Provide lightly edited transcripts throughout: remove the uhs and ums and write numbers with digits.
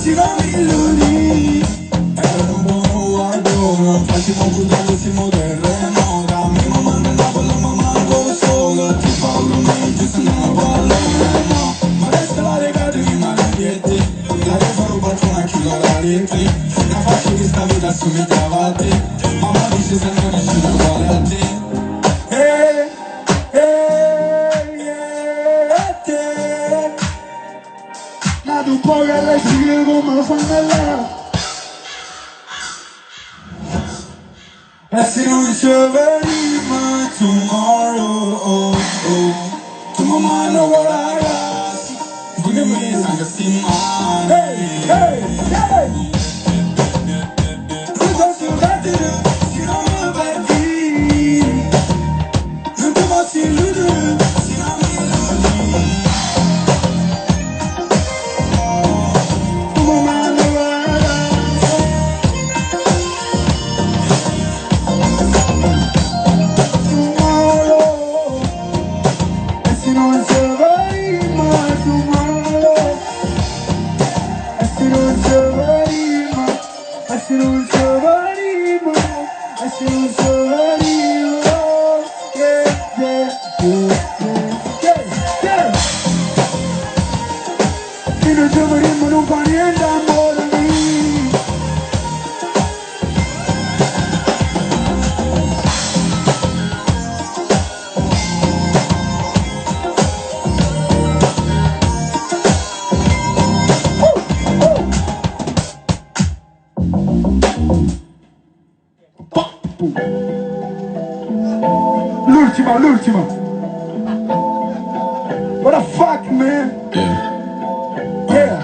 si non mi illudi. Era un buon guardo, facciamo buttare siamo terreno. Mi mamma non la voglio, ma manco solo. Ti parlo meglio se non parlo no. Ma resta la legata di maledietti. La devo rubare una chilo da litri. La faccio di sta vita somigliava a te. Mamma dice sempre nessuno vuole a te. Nato un po' che le figlie come lo fanno là. E se non ci veniva tomorrow, oh, oh. Tu mamma non vuole ragazzi, come me sangue stimare. Hey, hey, hey. Cosa si vede, si non mi perdi. Non ti posso illudere, si non mi illudi. Tu mamma non vuole ragazzi. Non ci vedremo tomorrow. E se non ci vedremo, e se non ci vedremo, e se non ci vedremo, yeah, yeah, yeah, yeah. Se non ci vedremo non fa niente amore mio. L'ultima. What the fuck, man? Yeah.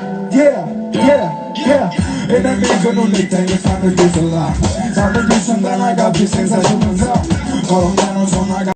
E nemico non li tengo, stanno chiuso là. Stanno chiuso andare a capi senza ci pensare. Colombiano sono una